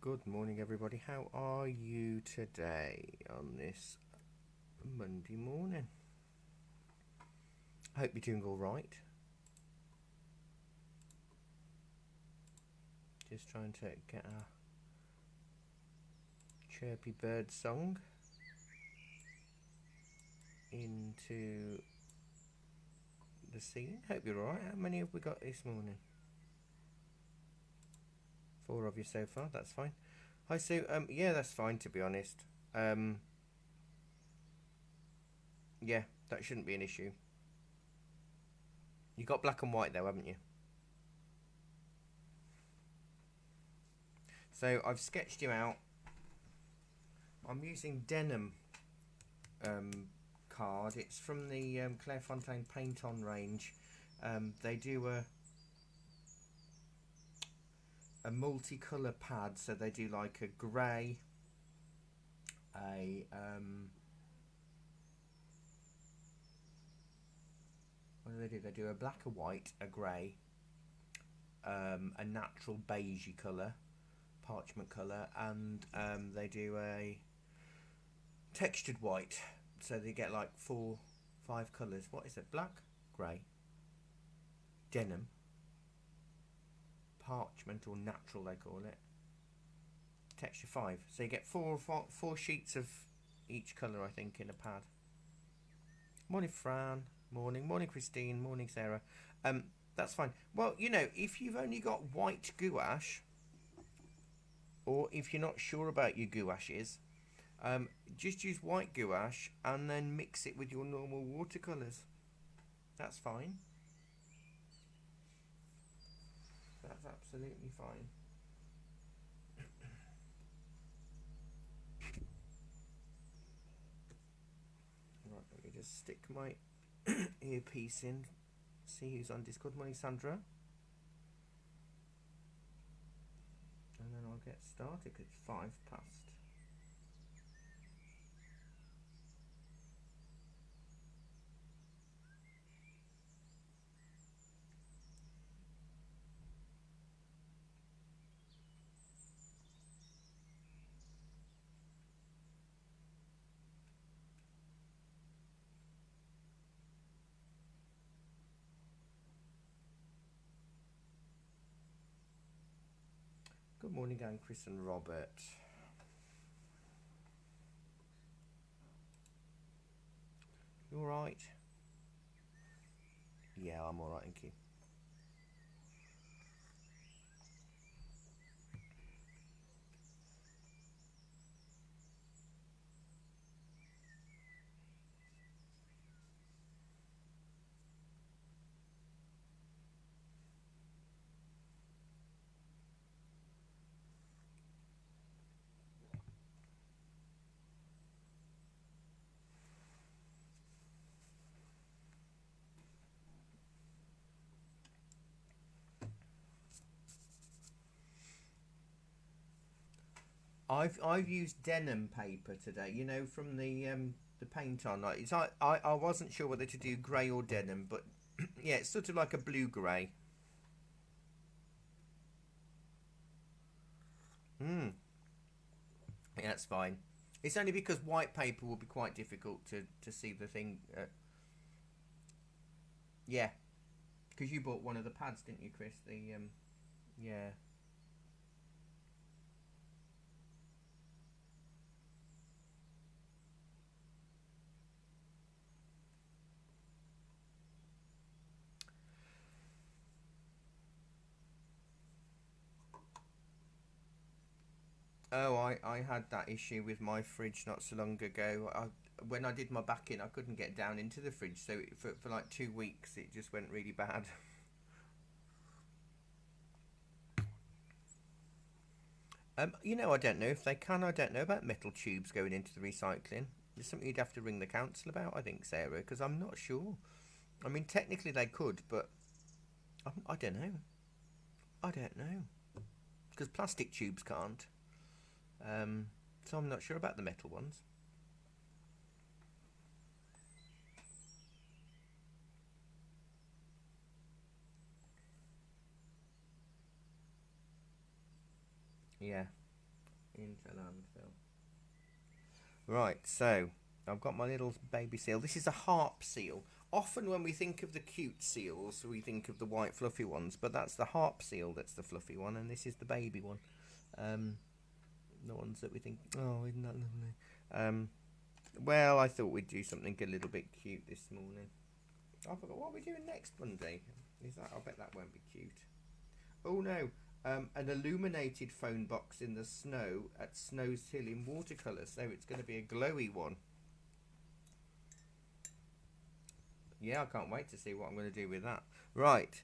Good morning, everybody. How are you today on this Monday morning? I hope you're doing all right. Just trying to get a chirpy bird song into the scene. Hope you're all right. How many have we got this morning? 4 of you so far. That's fine. Hi, Sue. Yeah, that's fine, to be honest. Yeah, that shouldn't be an issue. You got black and white though, haven't you? So I've sketched you out. I'm using denim card. It's from the Clairefontaine Paint On range. They do a multicolour pad, so they do like a grey, what do they do? They do a black, a white, a grey, a natural beigey colour, parchment colour, and they do a textured white. So they get like 5 colours. What is it? Black, grey, denim, parchment or natural they call it, texture 5. So you get four sheets of each colour, I think, in a pad. Morning, Fran. Morning, Christine. Morning, Sarah. That's fine. Well, you know, if you've only got white gouache, or if you're not sure about your gouaches, just use white gouache and then mix it with your normal watercolours. That's fine. That's absolutely fine. Right, let me just stick my earpiece in. See who's on Discord. Morning, Sandra. And then I'll get started because it's 5 past. Good morning, gang, Chris and Robert. You alright? Yeah, I'm alright, thank you. I've used denim paper today. You know, from the paint on. Like, I wasn't sure whether to do grey or denim, but yeah, it's sort of like a blue grey. Hmm. Yeah, that's fine. It's only because white paper will be quite difficult to see the thing. Yeah, because you bought one of the pads, didn't you, Chris? Yeah. Oh, I had that issue with my fridge not so long ago. When I did my backing, I couldn't get down into the fridge, so for like 2 weeks it just went really bad. You know, I don't know if they can. I don't know about metal tubes going into the recycling. It's something you'd have to ring the council about, I think, Sarah, because I'm not sure. I mean, technically they could, but I don't know. I don't know because plastic tubes can't. Um, so I'm not sure about the metal ones. Yeah. into landfill. Right, so I've got my little baby seal. This is a harp seal. Often when we think of the cute seals, we think of the white fluffy ones, but that's the harp seal that's the fluffy one, and this is the baby one. The ones that we think, oh, isn't that lovely? Well, I thought we'd do something a little bit cute this morning. I forgot what we're doing next Monday. Is that? I bet that won't be cute. Oh no, an illuminated phone box in the snow at Snow's Hill in watercolour. So it's going to be a glowy one. Yeah, I can't wait to see what I'm going to do with that. Right.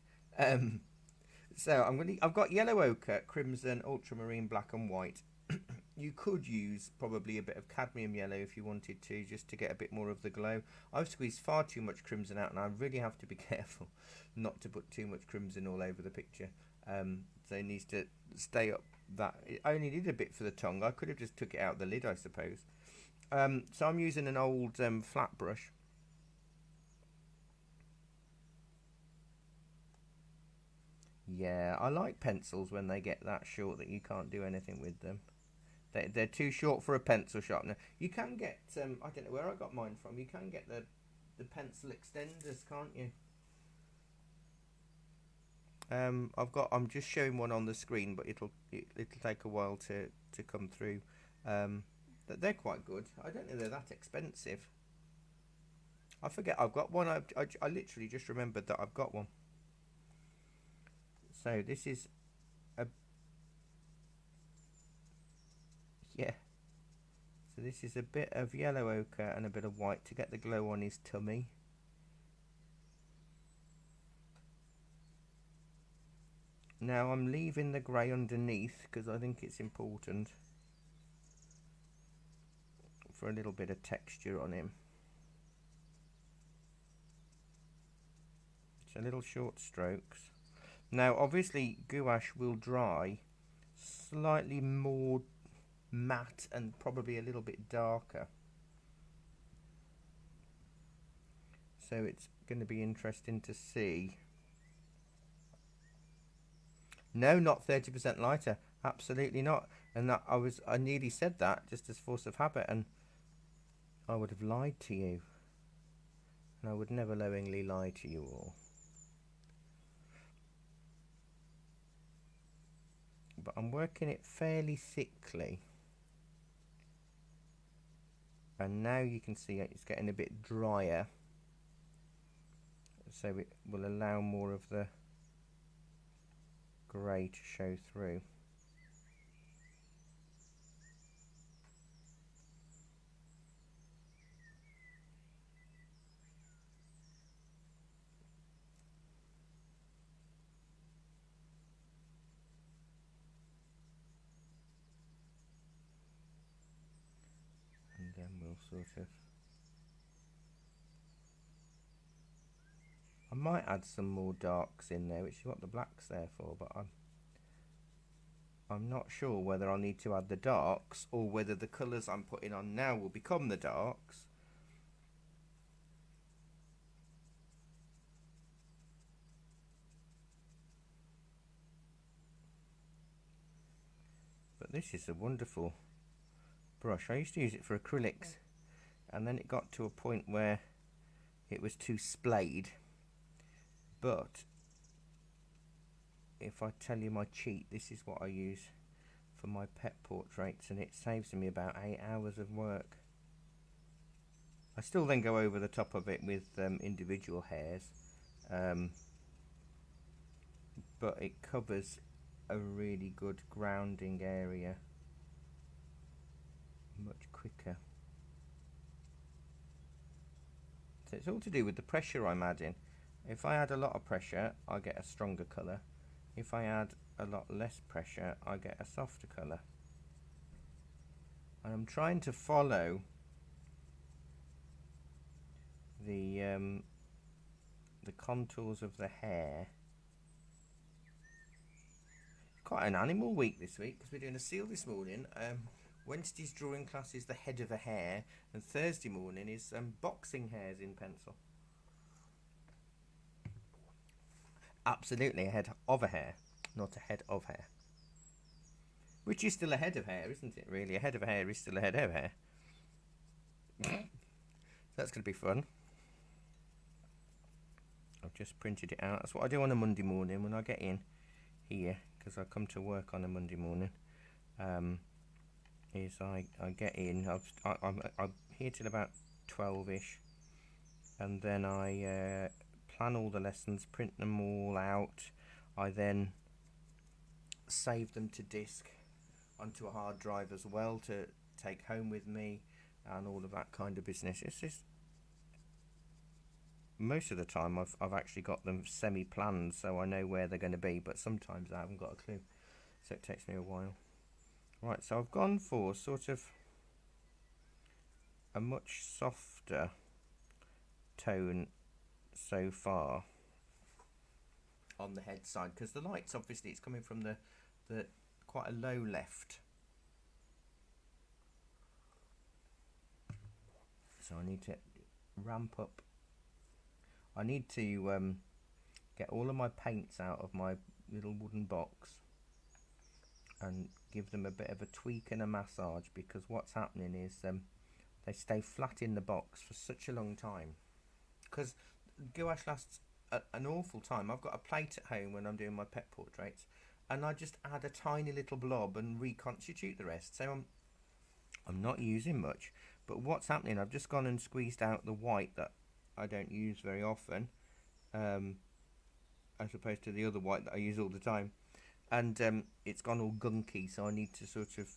So I've got yellow ochre, crimson, ultramarine, black, and white. You could use probably a bit of cadmium yellow if you wanted to, just to get a bit more of the glow. I've squeezed far too much crimson out, and I really have to be careful not to put too much crimson all over the picture. So it needs to stay up. That it only did a bit for the tongue. I could have just took it out the lid, I suppose. So I'm using an old flat brush. Yeah, I like pencils when they get that short that you can't do anything with them. They're too short for a pencil sharpener. You can get, I don't know where I got mine from, you can get the pencil extenders, can't you? I'm just showing one on the screen, but it'll take a while to come through. They're quite good. I don't know they're that expensive. I forget I've got one. I literally just remembered that I've got one. So this is a, yeah. So this is a bit of yellow ochre and a bit of white to get the glow on his tummy. Now I'm leaving the grey underneath because I think it's important for a little bit of texture on him. So little short strokes. Now obviously gouache will dry slightly more matte and probably a little bit darker. So it's going to be interesting to see. No, not 30% lighter. Absolutely not. And that I nearly said that just as force of habit, and I would have lied to you. And I would never knowingly lie to you all. But I'm working it fairly thickly. And now you can see it's getting a bit drier. So it will allow more of the grey to show through. And then we'll sort of... I might add some more darks in there, which is what the black's there for, but I'm not sure whether I need to add the darks or whether the colours I'm putting on now will become the darks. But this is a wonderful brush. I used to use it for acrylics, and then it got to a point where it was too splayed. But if I tell you my cheat, this is what I use for my pet portraits, and it saves me about 8 hours of work. I still then go over the top of it with individual hairs, but it covers a really good grounding area much quicker. So it's all to do with the pressure I'm adding. If I add a lot of pressure, I get a stronger colour. If I add a lot less pressure, I get a softer colour. And I'm trying to follow the contours of the hair. Quite an animal week this week because we're doing a seal this morning. Wednesday's drawing class is the head of a hare, and Thursday morning is boxing hares in pencil. Absolutely a head of a hare, not a head of hair. Which is still ahead of hair, isn't it? Really, ahead of hair is still ahead of hair. That's going to be fun. I've just printed it out. That's what I do on a Monday morning when I get in here, because I come to work on a Monday morning. Is I get in. I'm here till about 12ish, and then I plan all the lessons, print them all out. I then save them to disk onto a hard drive as well to take home with me, and all of that kind of business. It's just most of the time I've actually got them semi-planned, so I know where they're going to be, but sometimes I haven't got a clue, so it takes me a while. Right, so I've gone for sort of a much softer tone so far on the head side, because the light's obviously, it's coming from the quite a low left, so I need to ramp up. I need to get all of my paints out of my little wooden box and give them a bit of a tweak and a massage, because what's happening is they stay flat in the box for such a long time, because gouache lasts an awful time. I've got a plate at home when I'm doing my pet portraits, and I just add a tiny little blob and reconstitute the rest, so I'm not using much. But what's happening, I've just gone and squeezed out the white that I don't use very often, as opposed to the other white that I use all the time, and it's gone all gunky, so I need to sort of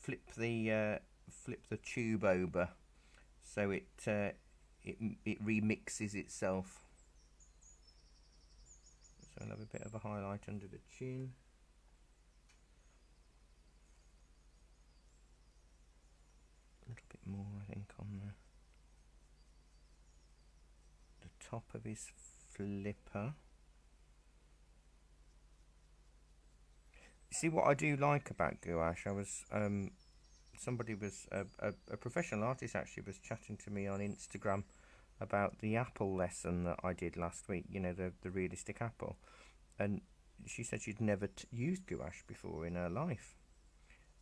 flip the tube over so it remixes itself. So I'll have a bit of a highlight under the chin. A little bit more, I think, on the top of his flipper. See, what I do like about gouache, I was somebody was a professional artist actually was chatting to me on Instagram about the apple lesson that I did last week, you know, the realistic apple, and she said she'd never used gouache before in her life,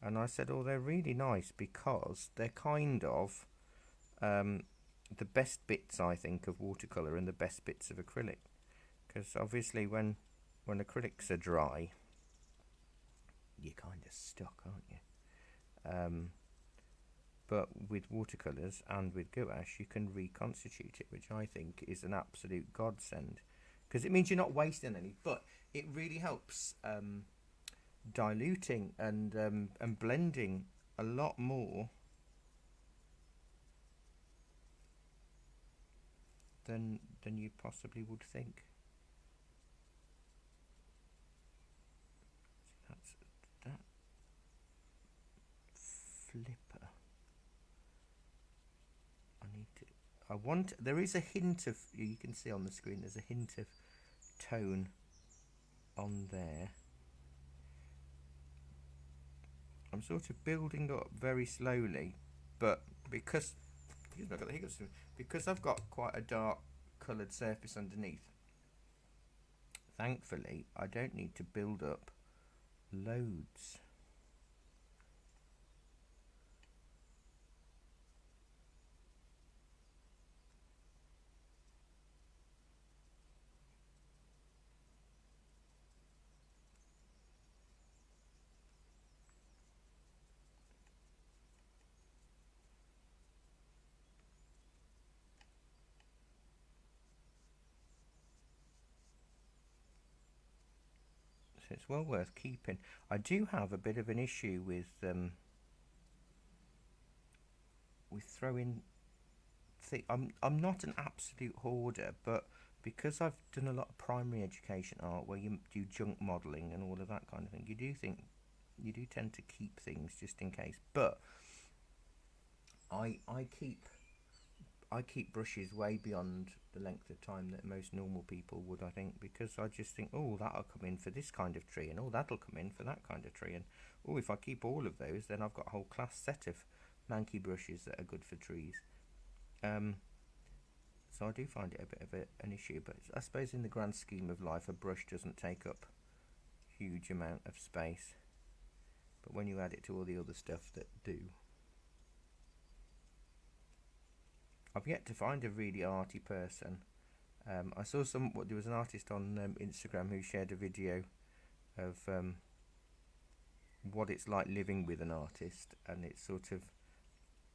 and I said, oh, they're really nice because they're kind of the best bits, I think, of watercolour and the best bits of acrylic, because obviously when acrylics are dry, you're kind of stuck, aren't you? But with watercolours and with gouache, you can reconstitute it, which I think is an absolute godsend, because it means you're not wasting any, but it really helps diluting and blending a lot more than you possibly would think. That's that flipper. There is a hint of, you can see on the screen, there's a hint of tone on there. I'm sort of building up very slowly, but because I've got quite a dark coloured surface underneath, thankfully I don't need to build up loads. So it's well worth keeping. I do have a bit of an issue with throwing. I'm not an absolute hoarder, but because I've done a lot of primary education art where you do junk modelling and all of that kind of thing, you do tend to keep things just in case. But I keep brushes way beyond the length of time that most normal people would, I think, because I just think, oh, that'll come in for this kind of tree, and oh, that'll come in for that kind of tree, and oh, if I keep all of those, then I've got a whole class set of manky brushes that are good for trees. So I do find it a bit of an issue, but I suppose in the grand scheme of life, a brush doesn't take up huge amount of space. But when you add it to all the other stuff that do. I've yet to find a really arty person. I saw there was an artist on Instagram who shared a video of what it's like living with an artist, and it sort of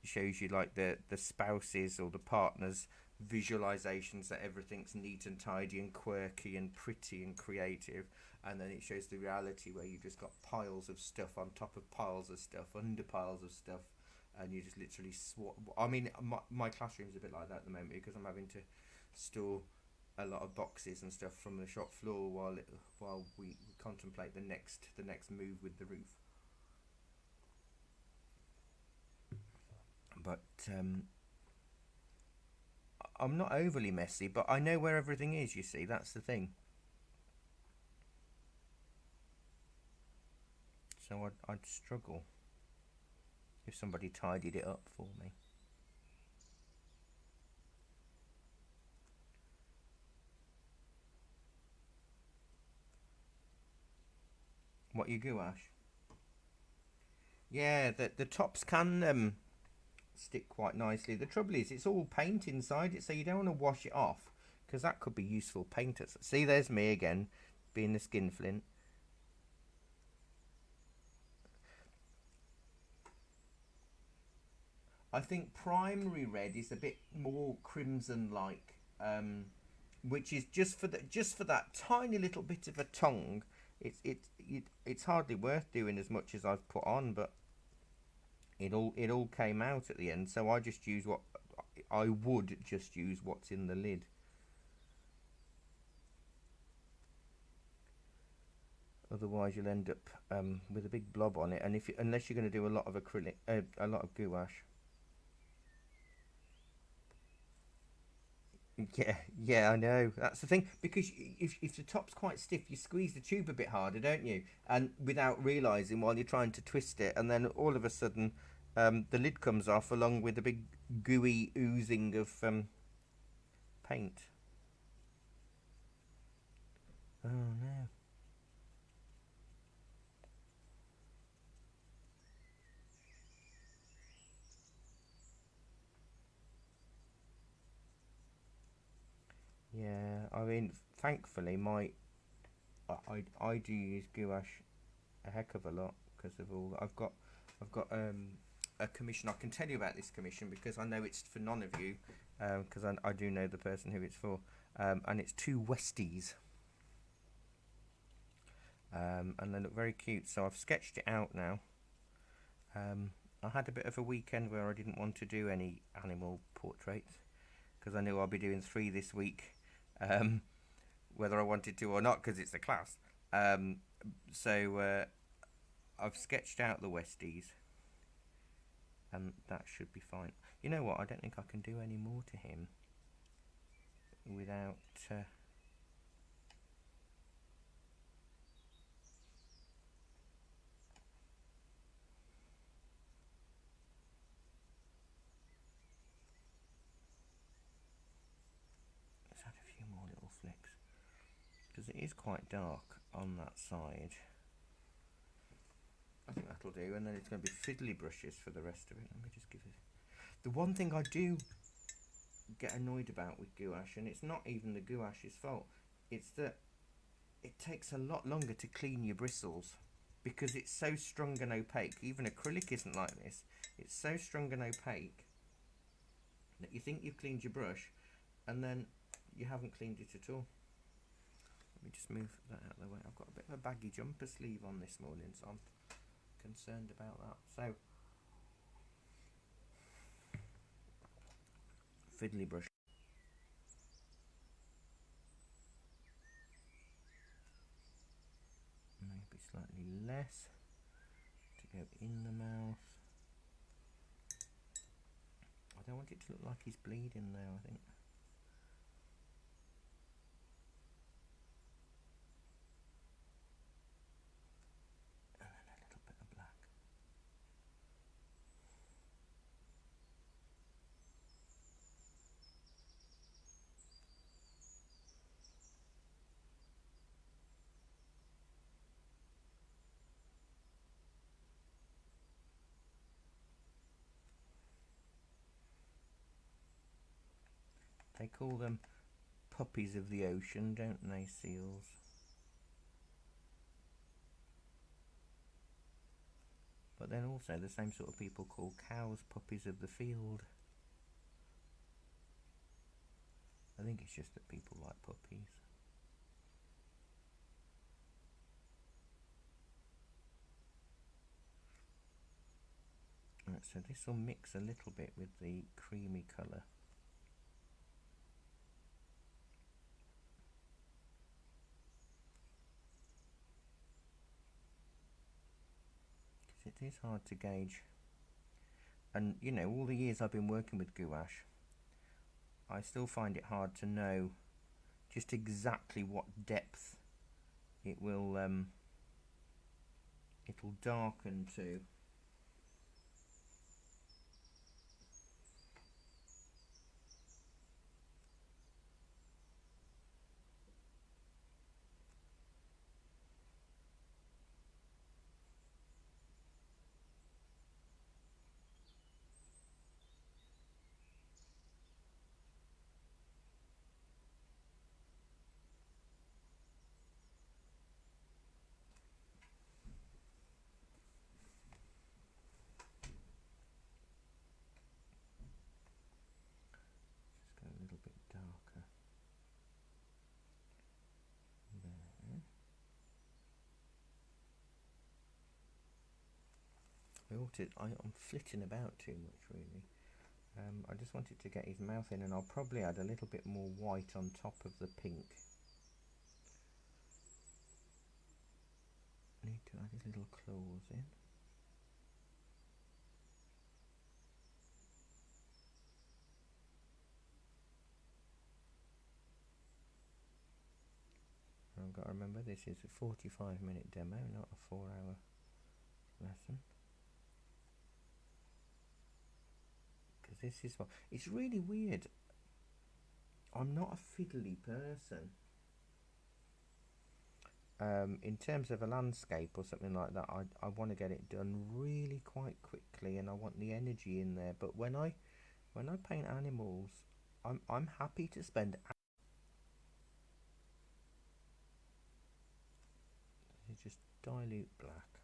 shows you like the spouses or the partners' visualizations that everything's neat and tidy and quirky and pretty and creative, and then it shows the reality where you've just got piles of stuff on top of piles of stuff under piles of stuff, and you just literally swap. I mean, my classroom's a bit like that at the moment because I'm having to store a lot of boxes and stuff from the shop floor while we contemplate the next move with the roof. But I'm not overly messy, but I know where everything is, you see, that's the thing. So I'd struggle if somebody tidied it up for me. What, you gouache? Yeah, the tops can stick quite nicely. The trouble is, it's all paint inside it, so you don't want to wash it off, because that could be useful paint. See, there's me again, being the skinflint. I think primary red is a bit more crimson-like, which is just for that tiny little bit of a tongue. It's hardly worth doing as much as I've put on, but it all came out at the end. So I just use I would just use what's in the lid. Otherwise, you'll end up with a big blob on it, and unless you're going to do a lot of acrylic, a lot of gouache. Yeah, I know. That's the thing, because if the top's quite stiff, you squeeze the tube a bit harder, don't you? And without realising while you're trying to twist it, and then all of a sudden, the lid comes off along with a big gooey oozing of paint. Oh no. Yeah, I mean, thankfully, I do use gouache a heck of a lot because of all I've got a commission. I can tell you about this commission because I know it's for none of you, because I do know the person who it's for, and it's two Westies, and they look very cute. So I've sketched it out now. I had a bit of a weekend where I didn't want to do any animal portraits because I knew I'll be doing 3 this week, whether I wanted to or not, because it's a class. So I've sketched out the Westies, and that should be fine. You know what? I don't think I can do any more to him without. Let's add a few more little flicks because it is quite dark on that side. I think that'll do, and then it's going to be fiddly brushes for the rest of it. Let me just give it. The one thing I do get annoyed about with gouache, and it's not even the gouache's fault, it's that it takes a lot longer to clean your bristles because it's so strong and opaque. Even acrylic isn't like this. It's so strong and opaque that you think you've cleaned your brush, and then you haven't cleaned it at all. Let me just move that out of the way. I've got a bit of a baggy jumper sleeve on this morning, so I'm concerned about that. So, fiddly brush. Maybe slightly less to go in the mouth. I don't want it to look like he's bleeding though, I think. They call them puppies of the ocean, don't they, seals? But then also the same sort of people call cows puppies of the field. I think it's just that people like puppies. Right, so this will mix a little bit with the creamy colour. Because it is hard to gauge. And you know, all the years I've been working with gouache, I still find it hard to know just exactly what depth it will it'll darken to. Just go a little bit darker there. I'm flitting about too much really. I just wanted to get his mouth in, and I'll probably add a little bit more white on top of the pink. I need to add his little claws in. I've got to remember this is a 45-minute demo, not a 4-hour lesson. Because this is what... It's really weird. I'm not a fiddly person. In terms of a landscape or something like that, I want to get it done really quite quickly, and I want the energy in there. But when I paint animals, I'm happy to spend... Just dilute black.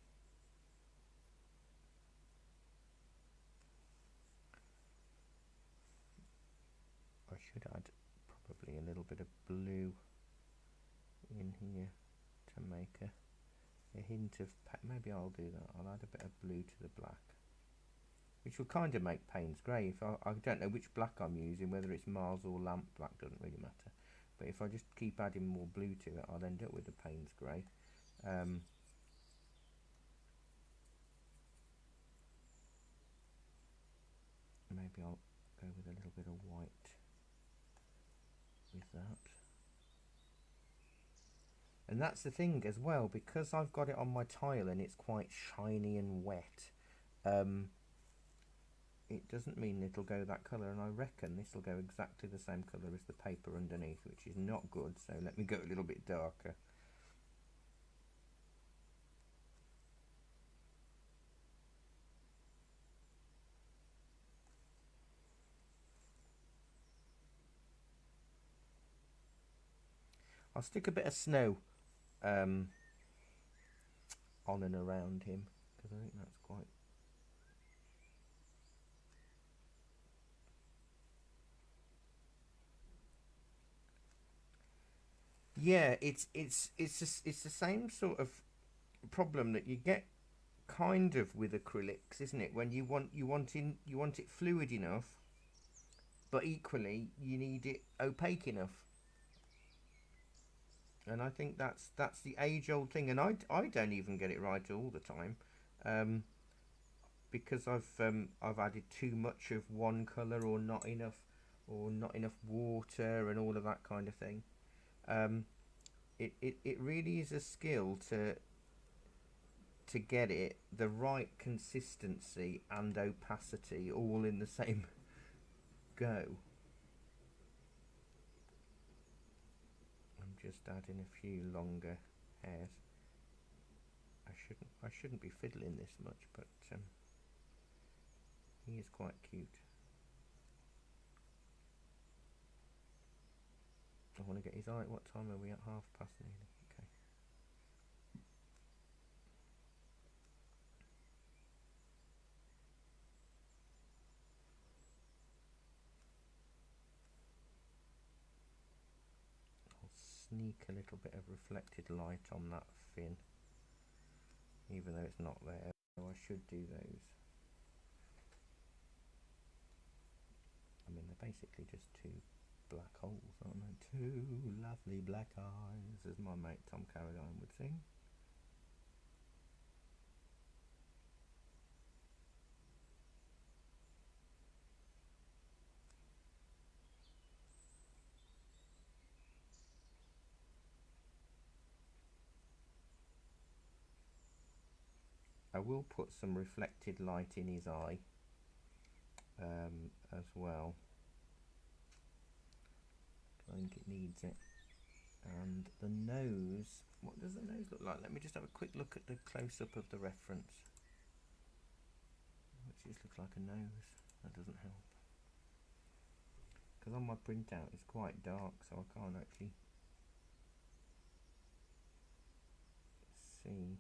I should add probably a little bit of blue in here to make a hint of... Maybe I'll do that. I'll add a bit of blue to the black, which will kind of make Payne's grey. If I don't know which black I'm using, whether it's Mars or lamp black, doesn't really matter. But if I just keep adding more blue to it, I'll end up with a Payne's grey. Maybe I'll go with a little bit of white with that. And that's the thing as well, because I've got it on my tile and it's quite shiny and wet, it doesn't mean it'll go that colour, and I reckon this will go exactly the same colour as the paper underneath, which is not good, so let me go a little bit darker. I'll stick a bit of snow on and around him, because I think that's quite... Yeah, it's the same sort of problem that you get kind of with acrylics, isn't it? When you want it fluid enough, but equally you need it opaque enough. And I think that's the age-old thing, and I don't even get it right all the time, because I've added too much of one colour, or not enough water, and all of that kind of thing. It really is a skill to get it the right consistency and opacity all in the same go. I'm just adding a few longer hairs. I shouldn't be fiddling this much, but he is quite cute. I want to get his eye. What time are we at? 5:30 nearly. Okay. I'll sneak a little bit of reflected light on that fin, even though it's not there. So I should do those. I mean, they're basically just two black holes, aren't they? Two lovely black eyes, as my mate Tom Carradine would sing. I will put some reflected light in his eye as well. I think it needs it. And the nose, what does the nose look like? Let me just have a quick look at the close-up of the reference. It just looks like a nose. That doesn't help. Because on my printout it's quite dark, so I can't actually see.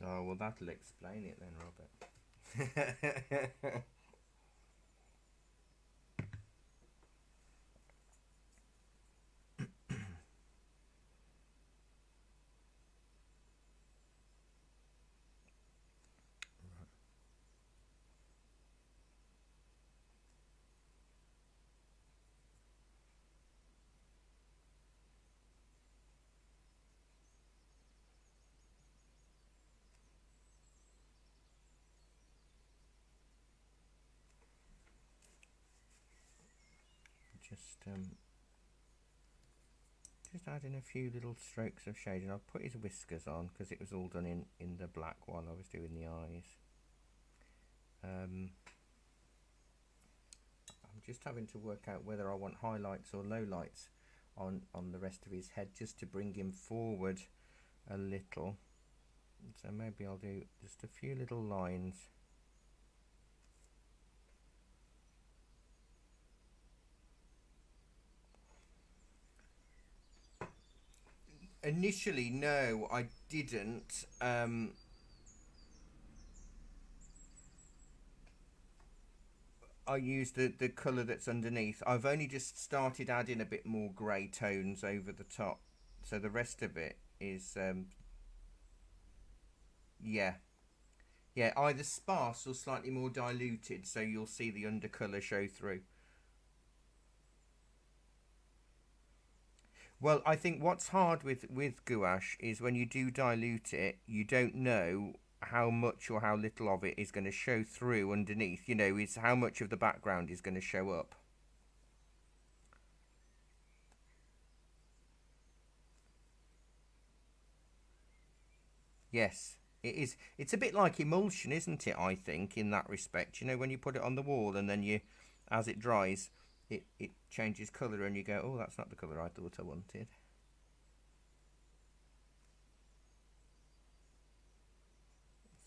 Oh, well, that'll explain it then, Robert. Just adding a few little strokes of shading. I'll put his whiskers on because it was all done in the black while I was doing the eyes. I'm just having to work out whether I want highlights or lowlights on the rest of his head, just to bring him forward a little. So maybe I'll do just a few little lines. Initially, no, I didn't. I used the colour that's underneath. I've only just started adding a bit more grey tones over the top. So the rest of it is, yeah. Yeah, either sparse or slightly more diluted, so you'll see the undercolour show through. Well, I think what's hard with gouache is when you do dilute it, you don't know how much or how little of it is going to show through underneath. You know, is how much of the background is going to show up. Yes, it is. It's a bit like emulsion, isn't it? I think in that respect. You know, when you put it on the wall and then you, as it dries, it changes colour and you go, oh, that's not the colour I thought I wanted.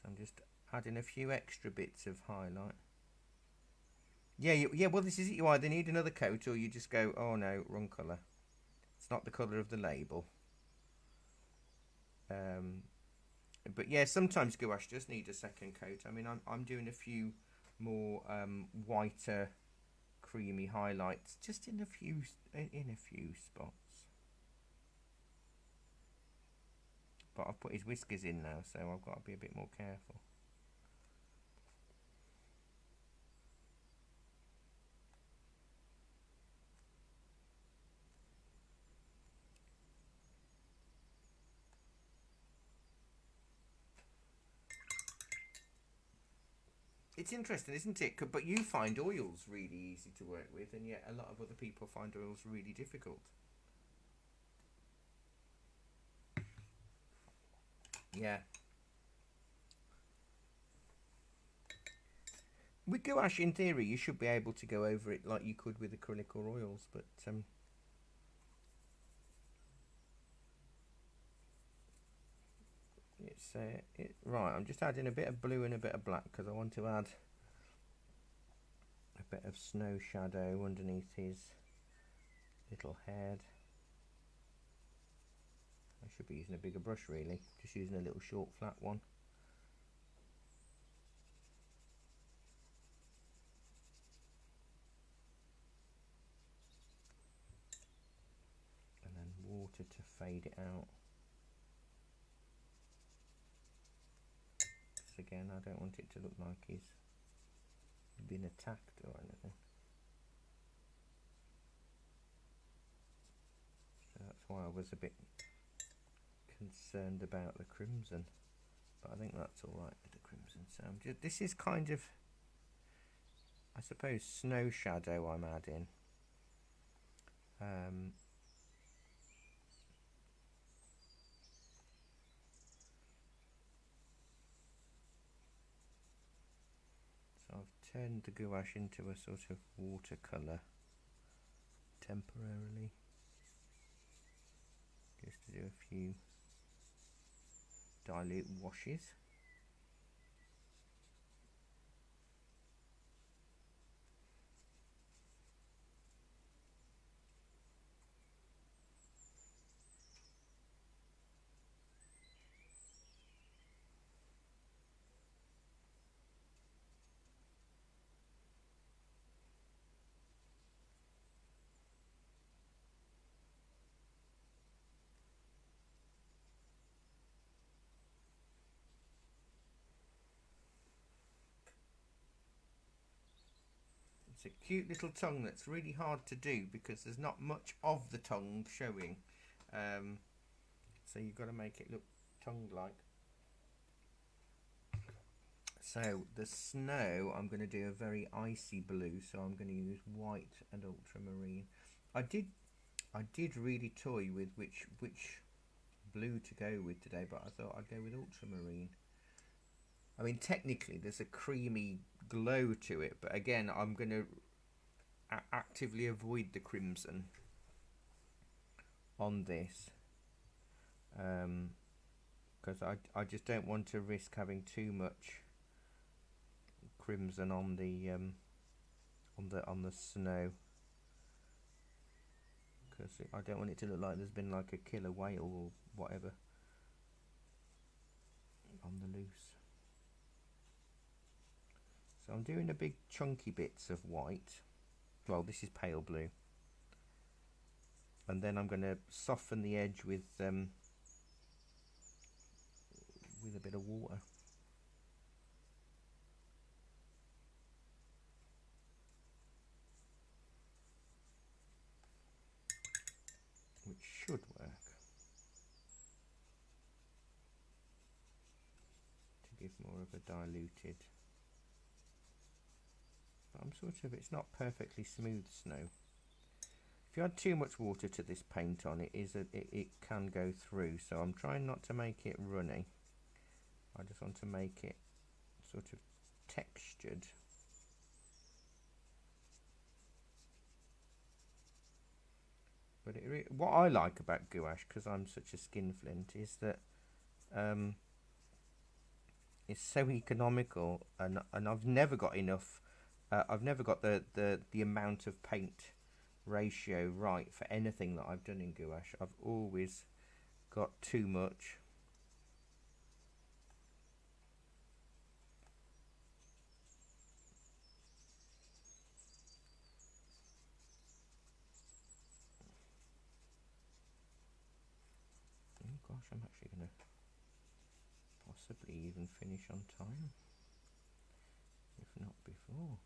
So I'm just adding a few extra bits of highlight. Yeah, well, this is it. You either need another coat or you just go, oh no, wrong colour. It's not the colour of the label. But yeah, sometimes gouache does need a second coat. I mean, I'm doing a few more whiter, creamy highlights just in a few spots. But I've put his whiskers in now, so I've got to be a bit more careful. It's interesting, isn't it? But you find oils really easy to work with, and yet a lot of other people find oils really difficult. Yeah. With gouache, in theory, you should be able to go over it like you could with acrylic or oils, but it's right. I'm just adding a bit of blue and a bit of black because I want to add a bit of snow shadow underneath his little head. I should be using a bigger brush really, just using a little short flat one. And then water to fade it out. Because again, I don't want it to look like he's been attacked or anything. So that's why I was a bit concerned about the crimson, but I think that's all right with the crimson. So this is kind of, I suppose, snow shadow I'm adding. So I've turned the gouache into a sort of watercolour temporarily, just to do a few dilute washes. It's a cute little tongue that's really hard to do because there's not much of the tongue showing. So you've got to make it look tongue-like. So the snow, I'm going to do a very icy blue, so I'm going to use white and ultramarine. I did really toy with which blue to go with today, but I thought I'd go with ultramarine. I mean, technically there's a creamy glow to it, but again, I'm going to actively avoid the crimson on this because I just don't want to risk having too much crimson on the snow, because I don't want it to look like there's been like a killer whale or whatever on the loose. So I'm doing a big chunky bits of white. Well, this is pale blue, and then I'm going to soften the edge with a bit of water. Which should work to give more of a diluted. But I'm sort of, it's not perfectly smooth snow. If you add too much water to this paint on, it can go through. So I'm trying not to make it runny. I just want to make it sort of textured. But what I like about gouache, because I'm such a skinflint, is that it's so economical, and I've never got enough. I've never got the amount of paint ratio right for anything that I've done in gouache. I've always got too much. Oh gosh, I'm actually going to possibly even finish on time, if not before.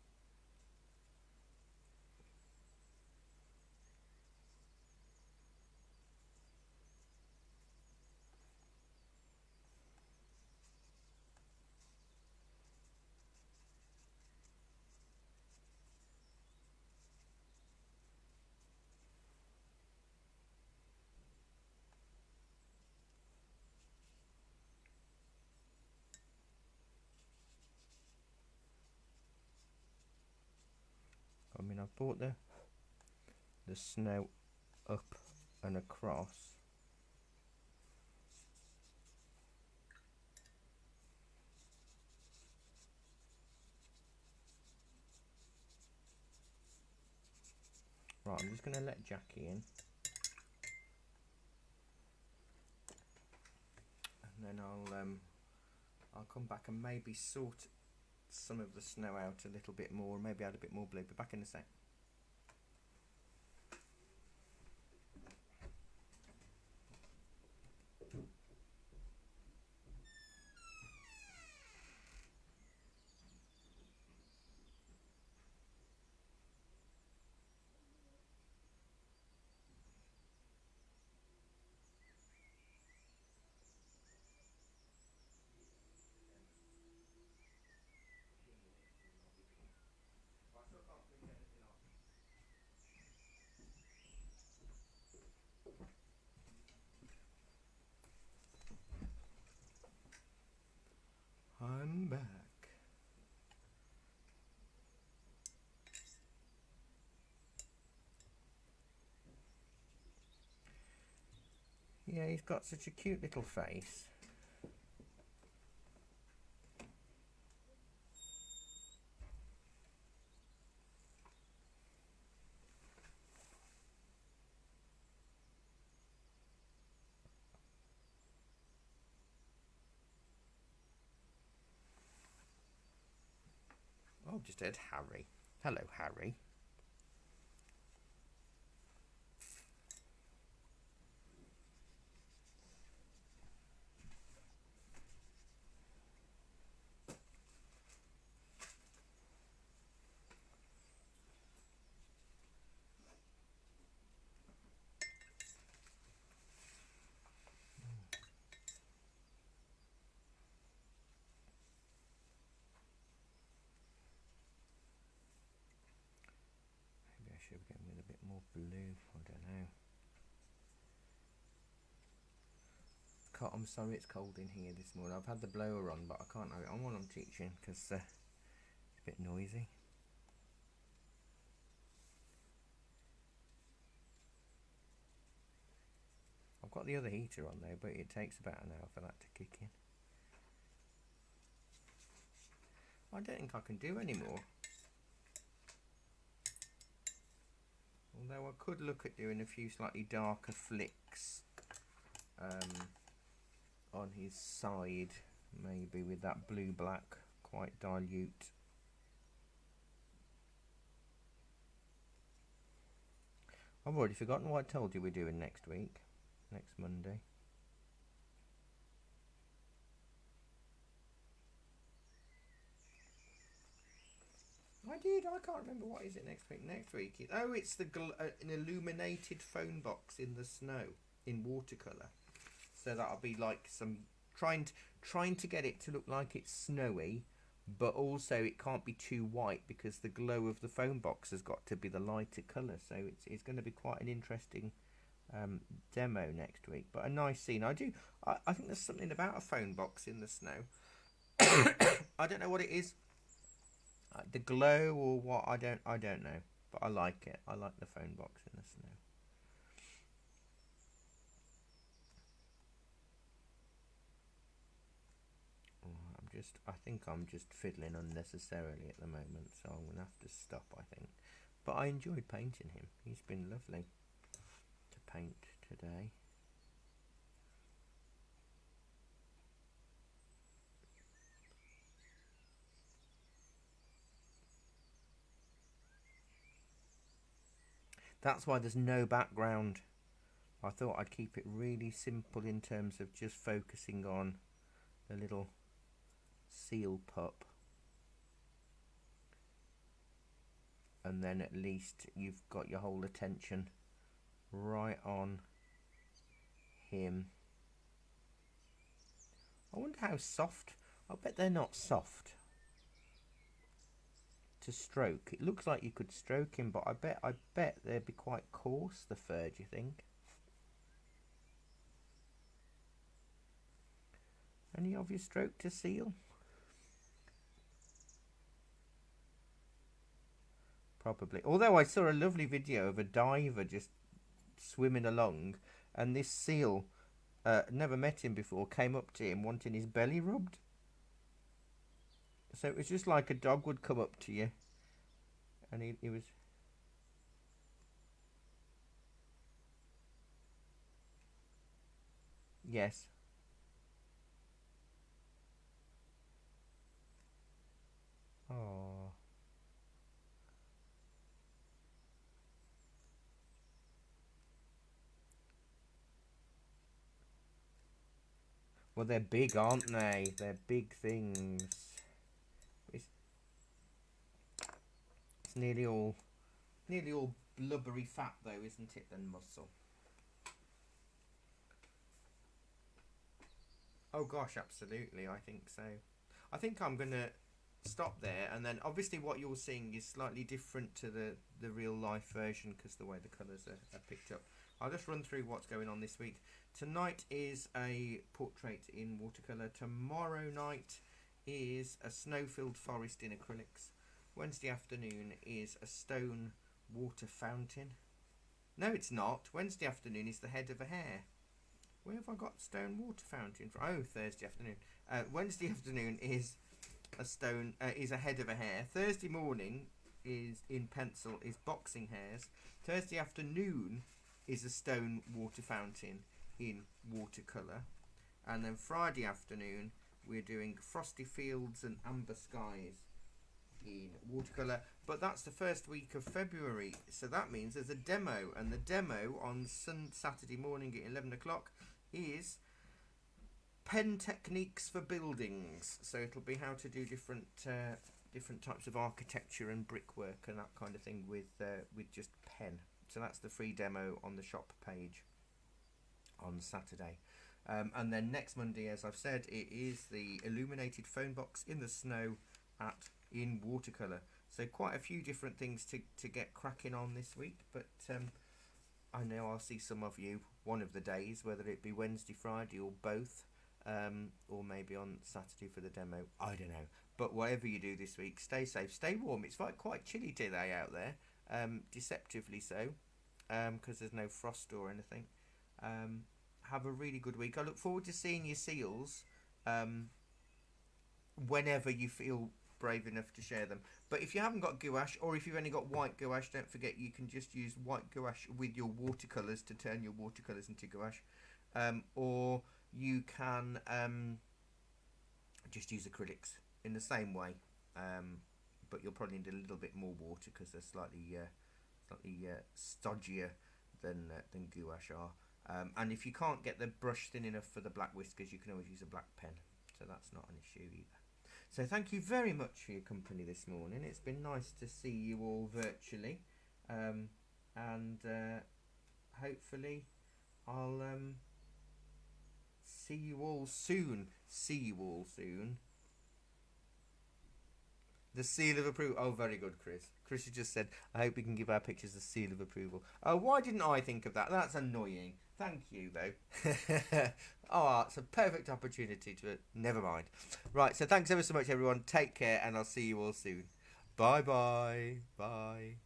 I mean, I've brought the snow up and across. Right, I'm just going to let Jackie in, and then I'll come back and maybe sort some of the snow out a little bit more, maybe add a bit more blue. Be back in a sec. I'm back. Yeah, he's got such a cute little face. Oh, just heard Harry. Hello, Harry. Maybe I should have gone with a bit more blue. I don't know. I'm sorry it's cold in here this morning. I've had the blower on, but I can't have it on while I'm teaching because it's a bit noisy. I've got the other heater on there, but it takes about an hour for that to kick in. I don't think I can do any more. Although I could look at doing a few slightly darker flicks on his side, maybe with that blue-black, quite dilute. I've already forgotten what I told you we're doing next week, next Monday. I did. I can't remember what is it next week. Next week, it's the an illuminated phone box in the snow in watercolor. So that'll be like some trying to get it to look like it's snowy, but also it can't be too white because the glow of the phone box has got to be the lighter color. So it's going to be quite an interesting demo next week. But a nice scene. I think there's something about a phone box in the snow. I don't know what it is. The glow or what, I don't know, but I like it. I like the phone box in the snow. I think I'm just fiddling unnecessarily at the moment, so I'm going to have to stop, I think. But I enjoyed painting him. He's been lovely to paint today. That's why there's no background. I thought I'd keep it really simple in terms of just focusing on the little seal pup. And then at least you've got your whole attention right on him. I wonder how soft. I bet they're not soft to stroke. It looks like you could stroke him, but I bet they'd be quite coarse, the fur, do you think? Any of you stroked a seal? Probably. Although I saw a lovely video of a diver just swimming along, and this seal, never met him before, came up to him wanting his belly rubbed. So it was just like a dog would come up to you, and he was... Yes. Oh. Well, they're big, aren't they? They're big things. It's nearly all blubbery fat, though, isn't it? Than muscle. Oh gosh, absolutely. I think so. I think I'm gonna stop there, and then obviously what you're seeing is slightly different to the real life version because the way the colours are picked up. I'll just run through what's going on this week. Tonight is a portrait in watercolour. Tomorrow night is a snow-filled forest in acrylics. Wednesday afternoon is a stone water fountain. No, it's not. Wednesday afternoon is the head of a hare. Where have I got stone water fountain from? Oh, Thursday afternoon. Wednesday afternoon is a head of a hare. Thursday morning is in pencil is boxing hares. Thursday afternoon is a stone water fountain in watercolour, and then Friday afternoon we're doing frosty fields and amber skies in watercolour. But that's the first week of February, so that means there's a demo, and the demo on Saturday morning at 11 o'clock is pen techniques for buildings. So it'll be how to do different types of architecture and brickwork and that kind of thing with just pen. So that's the free demo on the shop page on Saturday. And then next Monday, as I've said, it is the illuminated phone box in the snow in watercolour. So quite a few different things to get cracking on this week, but I know I'll see some of you one of the days, whether it be Wednesday, Friday or both, or maybe on Saturday for the demo. I don't know. But whatever you do this week, stay safe, stay warm. It's quite chilly today out there, deceptively so, because there's no frost or anything. Have a really good week. I look forward to seeing your seals whenever you feel brave enough to share them. But if you haven't got gouache, or if you've only got white gouache, don't forget you can just use white gouache with your watercolours to turn your watercolours into gouache, or you can just use acrylics in the same way, but you'll probably need a little bit more water because they're slightly stodgier than gouache are. And if you can't get the brush thin enough for the black whiskers, you can always use a black pen, so that's not an issue either. So thank you very much for your company this morning. It's been nice to see you all virtually, and hopefully I'll see you all soon. The seal of approval. Oh, very good, Chris. Chris has just said, I hope we can give our pictures a seal of approval. Oh, why didn't I think of that? That's annoying. Thank you, though. Oh, it's a perfect opportunity to... Never mind. Right, so thanks ever so much, everyone. Take care, and I'll see you all soon. Bye-bye. Bye.